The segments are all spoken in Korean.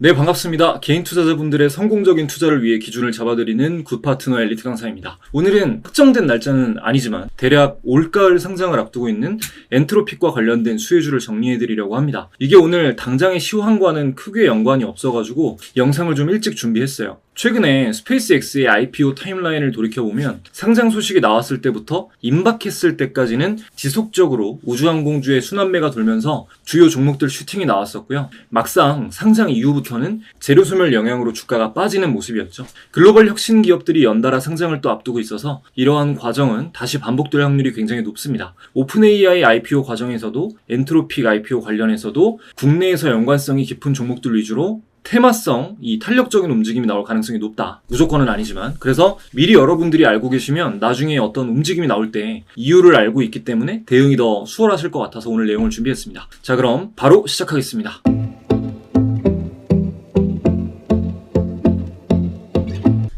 네, 반갑습니다. 개인 투자자분들의 성공적인 투자를 위해 기준을 잡아드리는 굿파트너 엘리트 강사입니다. 오늘은 특정된 날짜는 아니지만 대략 올가을 상장을 앞두고 있는 엔트로픽과 관련된 수혜주를 정리해드리려고 합니다. 이게 오늘 당장의 시황과는 크게 연관이 없어가지고 영상을 좀 일찍 준비했어요. 최근에 스페이스X의 IPO 타임라인을 돌이켜보면 상장 소식이 나왔을 때부터 임박했을 때까지는 지속적으로 우주항공주의 순환매가 돌면서 주요 종목들 슈팅이 나왔었고요. 막상 상장 이후부터는 재료소멸 영향으로 주가가 빠지는 모습이었죠. 글로벌 혁신 기업들이 연달아 상장을 또 앞두고 있어서 이러한 과정은 다시 반복될 확률이 굉장히 높습니다. 오픈 AI IPO 과정에서도 엔트로픽 IPO 관련해서도 국내에서 연관성이 깊은 종목들 위주로 테마성, 이 탄력적인 움직임이 나올 가능성이 높다. 무조건은 아니지만. 그래서 미리 여러분들이 알고 계시면 나중에 어떤 움직임이 나올 때 이유를 알고 있기 때문에 대응이 더 수월하실 것 같아서 오늘 내용을 준비했습니다. 자, 그럼 바로 시작하겠습니다.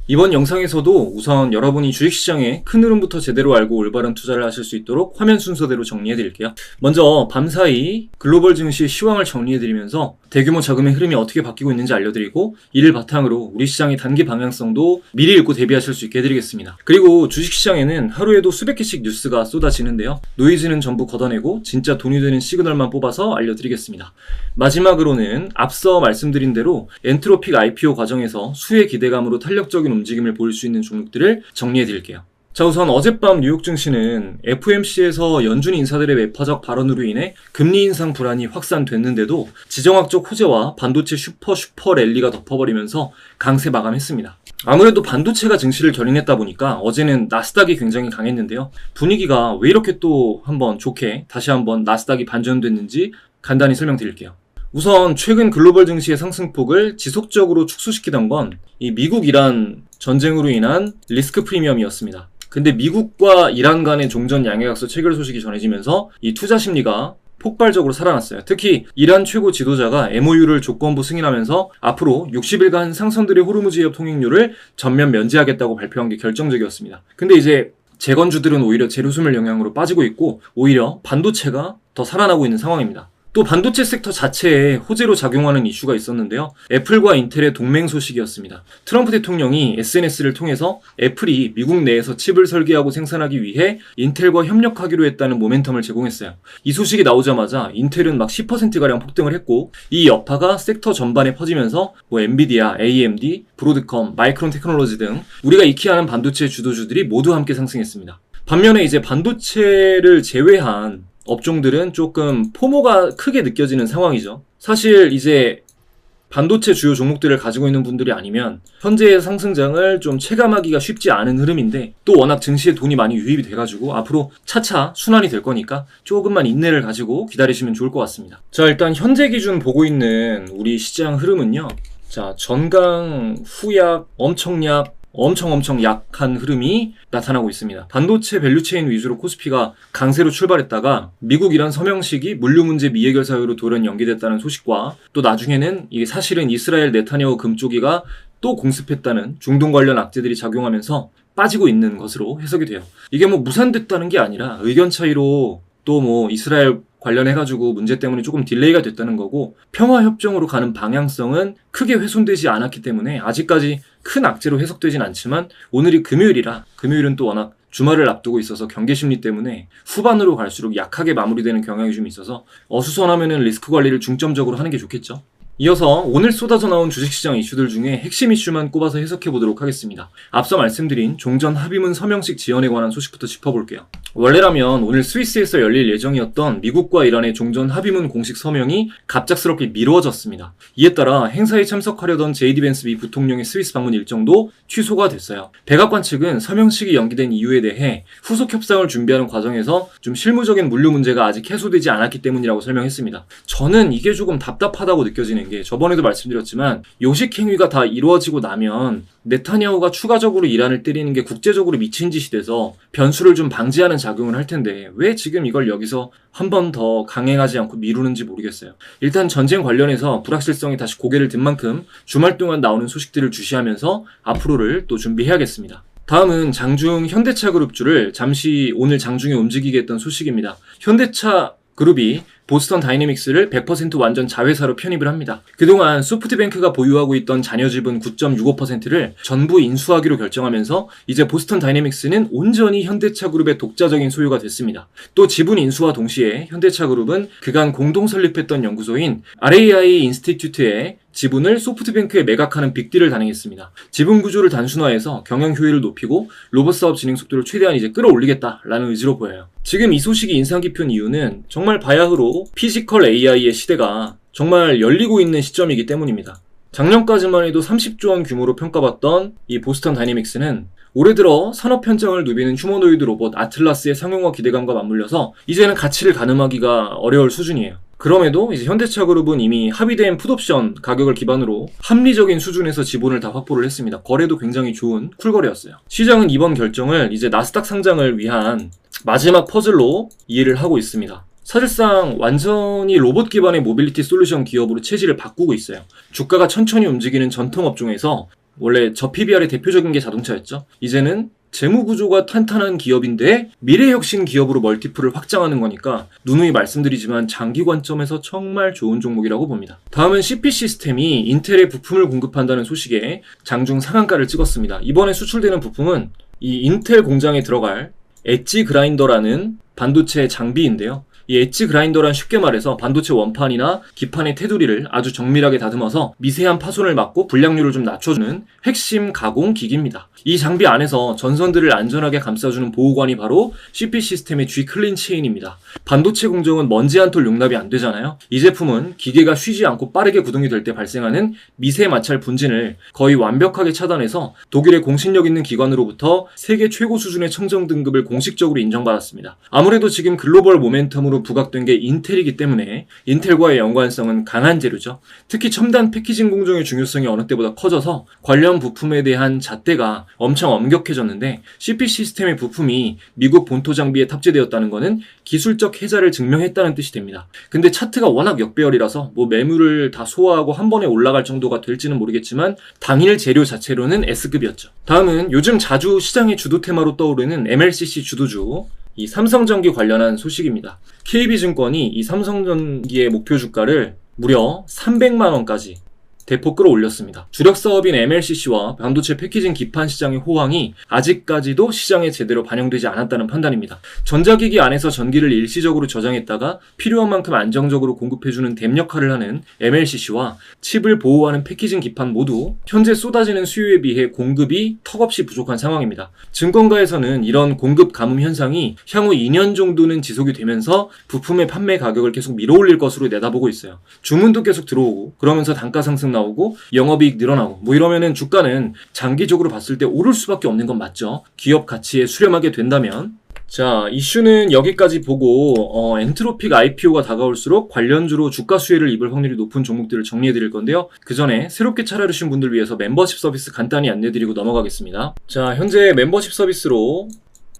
이번 영상에서도 우선 여러분이 주식시장의 큰 흐름부터 제대로 알고 올바른 투자를 하실 수 있도록 화면 순서대로 정리해드릴게요. 먼저 밤사이 글로벌 증시의 시황을 정리해드리면서 대규모 자금의 흐름이 어떻게 바뀌고 있는지 알려드리고 이를 바탕으로 우리 시장의 단기 방향성도 미리 읽고 대비하실 수 있게 해드리겠습니다. 그리고 주식시장에는 하루에도 수백 개씩 뉴스가 쏟아지는데요. 노이즈는 전부 걷어내고 진짜 돈이 되는 시그널만 뽑아서 알려드리겠습니다. 마지막으로는 앞서 말씀드린 대로 엔트로픽 IPO 과정에서 수혜 기대감으로 탄력적인 움직임을 보일 수 있는 종목들을 정리해 드릴게요. 자, 우선 어젯밤 뉴욕 증시는 FOMC에서 연준 인사들의 매파적 발언으로 인해 금리 인상 불안이 확산됐는데도 지정학적 호재와 반도체 슈퍼 랠리가 덮어버리면서 강세 마감했습니다. 아무래도 반도체가 증시를 견인했다 보니까 어제는 나스닥이 굉장히 강했는데요. 분위기가 왜 이렇게 또 한번 좋게 다시 한번 나스닥이 반전됐는지 간단히 설명드릴게요. 우선 최근 글로벌 증시의 상승폭을 지속적으로 축소시키던 건 이 미국-이란 전쟁으로 인한 리스크 프리미엄이었습니다. 근데 미국과 이란 간의 종전 양해각서 체결 소식이 전해지면서 이 투자 심리가 폭발적으로 살아났어요. 특히 이란 최고 지도자가 MOU를 조건부 승인하면서 앞으로 60일간 상선들의 호르무즈 해협 통행료를 전면 면제하겠다고 발표한 게 결정적이었습니다. 근데 이제 재건주들은 오히려 재료소멸 영향으로 빠지고 있고 오히려 반도체가 더 살아나고 있는 상황입니다. 또 반도체 섹터 자체에 호재로 작용하는 이슈가 있었는데요. 애플과 인텔의 동맹 소식이었습니다. 트럼프 대통령이 SNS를 통해서 애플이 미국 내에서 칩을 설계하고 생산하기 위해 인텔과 협력하기로 했다는 모멘텀을 제공했어요. 이 소식이 나오자마자 인텔은 막 10%가량 폭등을 했고 이 여파가 섹터 전반에 퍼지면서 엔비디아, AMD, 브로드컴, 마이크론 테크놀로지 등 우리가 익히 아는 반도체 주도주들이 모두 함께 상승했습니다. 반면에 이제 반도체를 제외한 업종들은 조금 포모가 크게 느껴지는 상황이죠. 사실 이제 반도체 주요 종목들을 가지고 있는 분들이 아니면 현재의 상승장을 좀 체감하기가 쉽지 않은 흐름인데 또 워낙 증시에 돈이 많이 유입이 돼가지고 앞으로 차차 순환이 될 거니까 조금만 인내를 가지고 기다리시면 좋을 것 같습니다. 자, 일단 현재 기준 보고 있는 우리 시장 흐름은요. 자, 전강, 후약, 엄청 약한 흐름이 나타나고 있습니다. 반도체 밸류체인 위주로 코스피가 강세로 출발했다가 미국 이란 서명식이 물류 문제 미해결 사유로 돌연 연기됐다는 소식과 또 나중에는 이게 사실은 이스라엘 네타냐후 금쪽이가 또 공습했다는 중동 관련 악재들이 작용하면서 빠지고 있는 것으로 해석이 돼요. 이게 무산됐다는 게 아니라 의견 차이로 또 이스라엘 관련해가지고 문제 때문에 조금 딜레이가 됐다는 거고 평화협정으로 가는 방향성은 크게 훼손되지 않았기 때문에 아직까지 큰 악재로 해석되진 않지만 오늘이 금요일이라 금요일은 또 워낙 주말을 앞두고 있어서 경계심리 때문에 후반으로 갈수록 약하게 마무리되는 경향이 좀 있어서 어수선하면은 리스크 관리를 중점적으로 하는 게 좋겠죠. 이어서 오늘 쏟아져 나온 주식시장 이슈들 중에 핵심 이슈만 꼽아서 해석해보도록 하겠습니다. 앞서 말씀드린 종전 합의문 서명식 지연에 관한 소식부터 짚어볼게요. 원래라면 오늘 스위스에서 열릴 예정이었던 미국과 이란의 종전 합의문 공식 서명이 갑작스럽게 미뤄졌습니다. 이에 따라 행사에 참석하려던 제이디 벤스 미 부통령의 스위스 방문 일정도 취소가 됐어요. 백악관 측은 서명식이 연기된 이유에 대해 후속 협상을 준비하는 과정에서 좀 실무적인 물류 문제가 아직 해소되지 않았기 때문이라고 설명했습니다. 저는 이게 조금 답답하다고 느껴지는 게 저번에도 말씀드렸지만 요식 행위가 다 이루어지고 나면 네타냐후가 추가적으로 이란을 때리는 게 국제적으로 미친 짓이 돼서 변수를 좀 방지하는 작용을 할 텐데 왜 지금 이걸 여기서 한 번 더 강행하지 않고 미루는지 모르겠어요. 일단 전쟁 관련해서 불확실성이 다시 고개를 든 만큼 주말 동안 나오는 소식들을 주시하면서 앞으로를 또 준비해야겠습니다. 다음은 장중 현대차 그룹주를 잠시 오늘 장중에 움직이게 했던 소식입니다. 현대차 그룹이 보스턴 다이내믹스를 100% 완전 자회사로 편입을 합니다. 그동안 소프트뱅크가 보유하고 있던 잔여 지분 9.65%를 전부 인수하기로 결정하면서 이제 보스턴 다이내믹스는 온전히 현대차 그룹의 독자적인 소유가 됐습니다. 또 지분 인수와 동시에 현대차 그룹은 그간 공동 설립했던 연구소인 RAI 인스티튜트에 지분을 소프트뱅크에 매각하는 빅딜을 단행했습니다. 지분 구조를 단순화해서 경영 효율을 높이고 로봇 사업 진행 속도를 최대한 이제 끌어올리겠다라는 의지로 보여요. 지금 이 소식이 인상 깊은 이유는 정말 바야흐로 피지컬 AI의 시대가 정말 열리고 있는 시점이기 때문입니다. 작년까지만 해도 30조 원 규모로 평가받던 이 보스턴 다이내믹스는 올해 들어 산업 현장을 누비는 휴머노이드 로봇 아틀라스의 상용화 기대감과 맞물려서 이제는 가치를 가늠하기가 어려울 수준이에요. 그럼에도 이제 현대차 그룹은 이미 합의된 풋옵션 가격을 기반으로 합리적인 수준에서 지분을 다 확보를 했습니다. 거래도 굉장히 좋은 쿨거래였어요. 시장은 이번 결정을 이제 나스닥 상장을 위한 마지막 퍼즐로 이해를 하고 있습니다. 사실상 완전히 로봇 기반의 모빌리티 솔루션 기업으로 체질을 바꾸고 있어요. 주가가 천천히 움직이는 전통 업종에서 원래 저 PBR의 대표적인 게 자동차였죠. 이제는 재무구조가 탄탄한 기업인데 미래혁신 기업으로 멀티플을 확장하는 거니까 누누이 말씀드리지만 장기 관점에서 정말 좋은 종목이라고 봅니다. 다음은 CP 시스템이 인텔에 부품을 공급한다는 소식에 장중 상한가를 찍었습니다. 이번에 수출되는 부품은 이 인텔 공장에 들어갈 엣지 그라인더라는 반도체 장비인데요. 이 엣지 그라인더란 쉽게 말해서 반도체 원판이나 기판의 테두리를 아주 정밀하게 다듬어서 미세한 파손을 막고 불량률을 좀 낮춰주는 핵심 가공 기기입니다. 이 장비 안에서 전선들을 안전하게 감싸주는 보호관이 바로 CP 시스템의 G 클린 체인입니다. 반도체 공정은 먼지 한 톨 용납이 안 되잖아요. 이 제품은 기계가 쉬지 않고 빠르게 구동이 될 때 발생하는 미세 마찰 분진을 거의 완벽하게 차단해서 독일의 공신력 있는 기관으로부터 세계 최고 수준의 청정 등급을 공식적으로 인정받았습니다. 아무래도 지금 글로벌 모멘텀으로 부각된 게 인텔이기 때문에 인텔과의 연관성은 강한 재료죠. 특히 첨단 패키징 공정의 중요성이 어느 때보다 커져서 관련 부품에 대한 잣대가 엄청 엄격해졌는데 CP 시스템의 부품이 미국 본토 장비에 탑재되었다는 것은 기술적 혜자를 증명했다는 뜻이 됩니다. 근데 차트가 워낙 역배열이라서 뭐 매물을 다 소화하고 한 번에 올라갈 정도가 될지는 모르겠지만 당일 재료 자체로는 S급이었죠. 다음은 요즘 자주 시장의 주도 테마로 떠오르는 MLCC 주도주 이 삼성전기 관련한 소식입니다. KB증권이 이 삼성전기의 목표 주가를 무려 300만원까지 대폭 끌어올렸습니다. 주력 사업인 MLCC와 반도체 패키징 기판 시장의 호황이 아직까지도 시장에 제대로 반영되지 않았다는 판단입니다. 전자기기 안에서 전기를 일시적으로 저장했다가 필요한 만큼 안정적으로 공급해주는 댐 역할을 하는 MLCC와 칩을 보호하는 패키징 기판 모두 현재 쏟아지는 수요에 비해 공급이 턱없이 부족한 상황입니다. 증권가에서는 이런 공급 가뭄 현상이 향후 2년 정도는 지속이 되면서 부품의 판매 가격을 계속 밀어올릴 것으로 내다보고 있어요. 주문도 계속 들어오고 그러면서 단가 상승 나오고 영업이익 늘어나고 뭐 이러면은 주가는 장기적으로 봤을 때 오를 수밖에 없는 건 맞죠. 기업 가치에 수렴하게 된다면. 자, 이슈는 여기까지 보고 엔트로픽 IPO가 다가올수록 관련주로 주가 수혜를 입을 확률이 높은 종목들을 정리해 드릴 건데요. 그 전에 새롭게 찾아주신 분들 위해서 멤버십 서비스 간단히 안내드리고 넘어가겠습니다. 자, 현재 멤버십 서비스로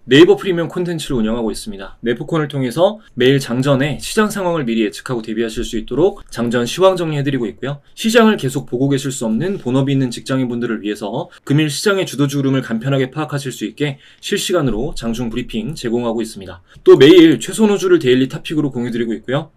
네이버 프리미엄 콘텐츠를 운영하고 있습니다. 네프콘을 통해서 매일 장전에 시장 상황을 미리 예측하고 대비하실 수 있도록 장전 시황 정리해드리고 있고요. 시장을 계속 보고 계실 수 없는 본업이 있는 직장인분들을 위해서 금일 시장의 주도주 흐름을 간편하게 파악하실 수 있게 실시간으로 장중 브리핑 제공하고 있습니다. 또 매일 최선호주를 데일리 탑픽으로 공유드리고 있고요.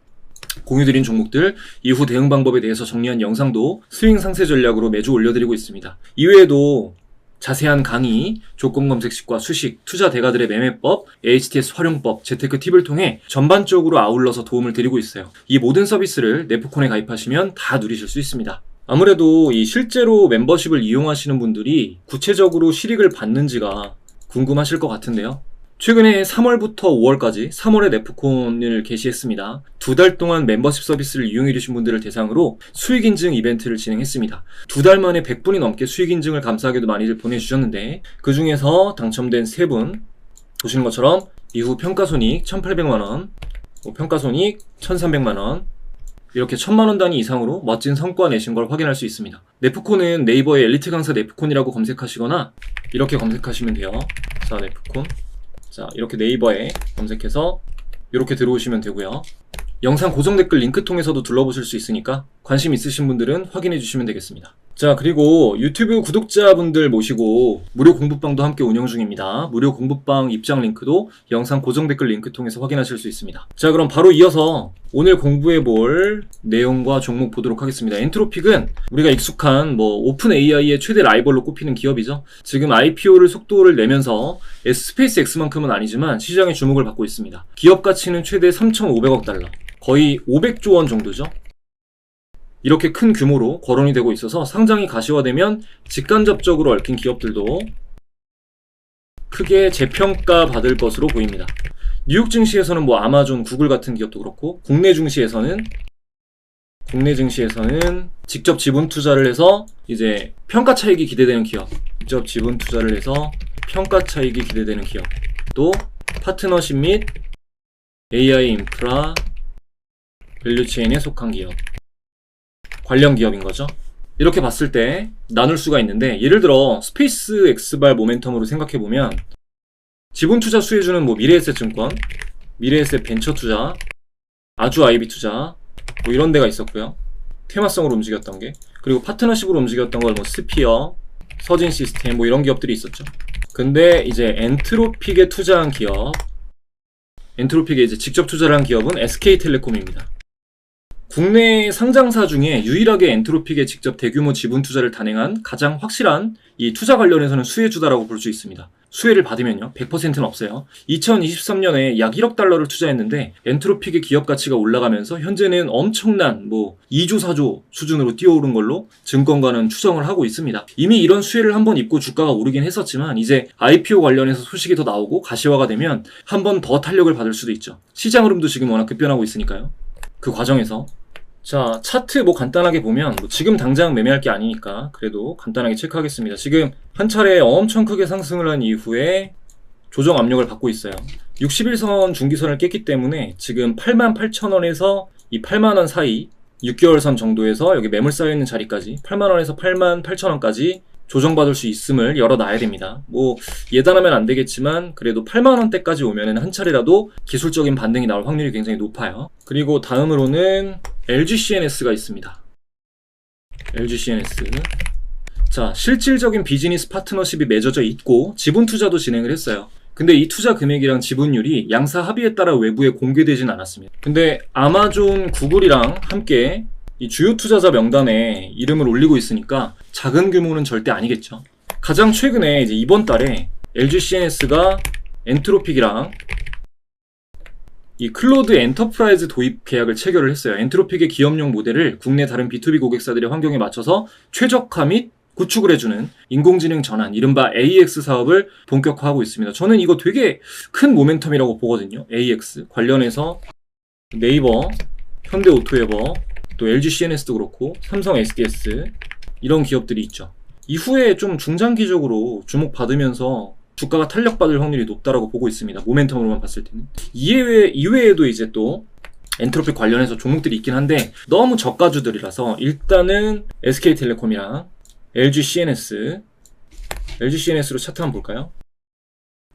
공유드린 종목들, 이후 대응 방법에 대해서 정리한 영상도 스윙 상세 전략으로 매주 올려드리고 있습니다. 이외에도 자세한 강의, 조건 검색식과 수식, 투자 대가들의 매매법, HTS 활용법, 재테크 팁을 통해 전반적으로 아울러서 도움을 드리고 있어요. 이 모든 서비스를 네프콘에 가입하시면 다 누리실 수 있습니다. 아무래도 이 실제로 멤버십을 이용하시는 분들이 구체적으로 실익을 받는지가 궁금하실 것 같은데요. 최근에 3월부터 5월까지 3월에 네프콘을 개시했습니다. 2달 동안 멤버십 서비스를 이용해 주신 분들을 대상으로 수익 인증 이벤트를 진행했습니다. 2달 만에 100분이 넘게 수익 인증을 감사하게도 많이들 보내주셨는데 그 중에서 당첨된 3분 보시는 것처럼 이후 평가손익 1,800만원, 평가손익 1,300만원 이렇게 1,000만원 단위 이상으로 멋진 성과 내신 걸 확인할 수 있습니다. 네프콘은 네이버에 엘리트 강사 네프콘이라고 검색하시거나 이렇게 검색하시면 돼요. 자, 네프콘. 자, 이렇게 네이버에 검색해서 이렇게 들어오시면 되고요. 영상 고정 댓글 링크 통해서도 둘러보실 수 있으니까 관심 있으신 분들은 확인해 주시면 되겠습니다. 자, 그리고 유튜브 구독자분들 모시고 무료 공부방도 함께 운영 중입니다. 무료 공부방 입장 링크도 영상 고정 댓글 링크 통해서 확인하실 수 있습니다. 자, 그럼 바로 이어서 오늘 공부해볼 내용과 종목 보도록 하겠습니다. 엔트로픽은 우리가 익숙한 오픈 AI의 최대 라이벌로 꼽히는 기업이죠. 지금 IPO를 속도를 내면서 스페이스 X만큼은 아니지만 시장의 주목을 받고 있습니다. 기업 가치는 최대 3,500억 달러, 거의 500조 원 정도죠. 이렇게 큰 규모로 거론이 되고 있어서 상장이 가시화되면 직간접적으로 얽힌 기업들도 크게 재평가 받을 것으로 보입니다. 뉴욕 증시에서는 아마존, 구글 같은 기업도 그렇고, 국내 증시에서는 직접 지분 투자를 해서 이제 평가 차익이 기대되는 기업, 직접 지분 투자를 해서 평가 차익이 기대되는 기업, 또 파트너십 및 AI 인프라 밸류체인에 속한 기업, 관련 기업인 거죠. 이렇게 봤을 때 나눌 수가 있는데, 예를 들어 스페이스 X발 모멘텀으로 생각해보면 지분 투자 수혜주는 미래에셋 증권, 미래에셋 벤처 투자, 아주 아이비 투자 이런 데가 있었고요. 테마성으로 움직였던 게. 그리고 파트너십으로 움직였던 걸 스피어, 서진 시스템 이런 기업들이 있었죠. 근데 이제 엔트로픽에 투자한 기업, 엔트로픽에 이제 직접 투자를 한 기업은 SK텔레콤입니다. 국내 상장사 중에 유일하게 엔트로픽에 직접 대규모 지분 투자를 단행한 가장 확실한 이 투자 관련해서는 수혜주다라고 볼 수 있습니다. 수혜를 받으면요, 100%는 없어요. 2023년에 약 1억 달러를 투자했는데 엔트로픽의 기업 가치가 올라가면서 현재는 엄청난 2조 4조 수준으로 뛰어오른 걸로 증권가는 추정을 하고 있습니다. 이미 이런 수혜를 한번 입고 주가가 오르긴 했었지만 이제 IPO 관련해서 소식이 더 나오고 가시화가 되면 한 번 더 탄력을 받을 수도 있죠. 시장 흐름도 지금 워낙 급변하고 있으니까요. 그 과정에서 자, 차트 간단하게 보면 지금 당장 매매할 게 아니니까 그래도 간단하게 체크하겠습니다. 지금 한 차례 엄청 크게 상승을 한 이후에 조정 압력을 받고 있어요. 60일선 중기선을 깼기 때문에 지금 88,000원에서 이 8만원 사이 6개월선 정도에서 여기 매물 쌓여있는 자리까지 8만원에서 88,000원까지 조정받을 수 있음을 열어놔야 됩니다. 예단하면 안 되겠지만 그래도 8만원대까지 오면은 한 차례라도 기술적인 반등이 나올 확률이 굉장히 높아요. 그리고 다음으로는 LGCNS가 있습니다. LGCNS. 자, 실질적인 비즈니스 파트너십이 맺어져 있고 지분 투자도 진행을 했어요. 근데 이 투자 금액이랑 지분율이 양사 합의에 따라 외부에 공개되진 않았습니다. 근데 아마존, 구글이랑 함께 이 주요 투자자 명단에 이름을 올리고 있으니까 작은 규모는 절대 아니겠죠. 가장 최근에 이제 이번 달에 LGCNS가 엔트로픽이랑 이 클로드 엔터프라이즈 도입 계약을 체결을 했어요. 엔트로픽의 기업용 모델을 국내 다른 B2B 고객사들의 환경에 맞춰서 최적화 및 구축을 해주는 인공지능 전환, 이른바 AX 사업을 본격화하고 있습니다. 저는 이거 되게 큰 모멘텀이라고 보거든요. AX 관련해서 네이버, 현대오토에버, 또 LGCNS도 그렇고 삼성 SDS 이런 기업들이 있죠. 이후에 좀 중장기적으로 주목받으면서 주가가 탄력받을 확률이 높다라고 보고 있습니다. 모멘텀으로만 봤을 때는. 이외에도 이제 또 엔트로픽 관련해서 종목들이 있긴 한데 너무 저가주들이라서 일단은 SK텔레콤이랑 LGCNS로 차트 한번 볼까요?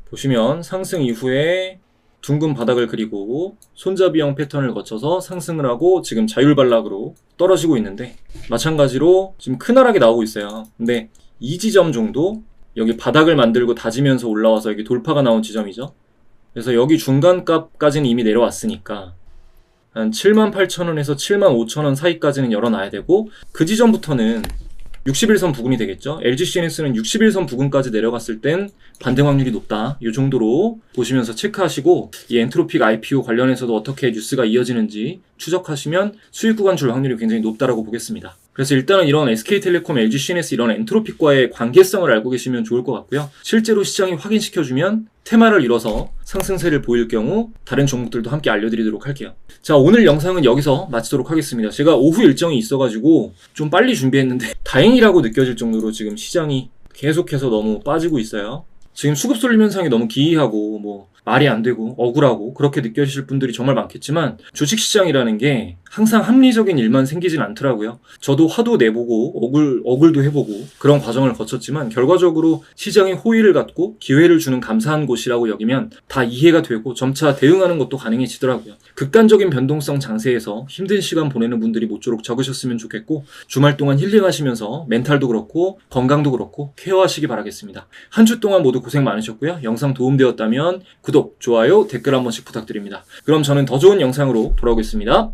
보시면 상승 이후에 둥근 바닥을 그리고 손잡이형 패턴을 거쳐서 상승을 하고 지금 자율반락으로 떨어지고 있는데, 마찬가지로 지금 큰 하락이 나오고 있어요. 근데 이 지점 정도, 여기 바닥을 만들고 다지면서 올라와서 여기 돌파가 나온 지점이죠. 그래서 여기 중간값까지는 이미 내려왔으니까 한 78,000원에서 75,000원 사이까지는 열어놔야 되고, 그 지점부터는 60일선 부근이 되겠죠. LGCNS는 60일선 부근까지 내려갔을 땐 반등 확률이 높다. 이 정도로 보시면서 체크하시고, 이 엔트로픽 IPO 관련해서도 어떻게 뉴스가 이어지는지 추적하시면 수익 구간 줄 확률이 굉장히 높다라고 보겠습니다. 그래서 일단은 이런 SK텔레콤, LGCNS 이런 엔트로픽과의 관계성을 알고 계시면 좋을 것 같고요. 실제로 시장이 확인시켜주면 테마를 이뤄서 상승세를 보일 경우 다른 종목들도 함께 알려드리도록 할게요. 자, 오늘 영상은 여기서 마치도록 하겠습니다. 제가 오후 일정이 있어가지고 좀 빨리 준비했는데 다행이라고 느껴질 정도로 지금 시장이 계속해서 너무 빠지고 있어요. 지금 수급 쏠림 현상이 너무 기이하고 말이 안 되고 억울하고 그렇게 느껴지실 분들이 정말 많겠지만, 주식시장이라는 게 항상 합리적인 일만 생기진 않더라고요. 저도 화도 내보고 억울도 해보고 그런 과정을 거쳤지만 결과적으로 시장에 호의를 갖고 기회를 주는 감사한 곳이라고 여기면 다 이해가 되고 점차 대응하는 것도 가능해지더라고요. 극단적인 변동성 장세에서 힘든 시간 보내는 분들이 모쪼록 적으셨으면 좋겠고 주말 동안 힐링하시면서 멘탈도 그렇고 건강도 그렇고 케어하시기 바라겠습니다. 한 주 동안 모두 고생 많으셨고요. 영상 도움되었다면 구독, 좋아요, 댓글 한 번씩 부탁드립니다. 그럼 저는 더 좋은 영상으로 돌아오겠습니다.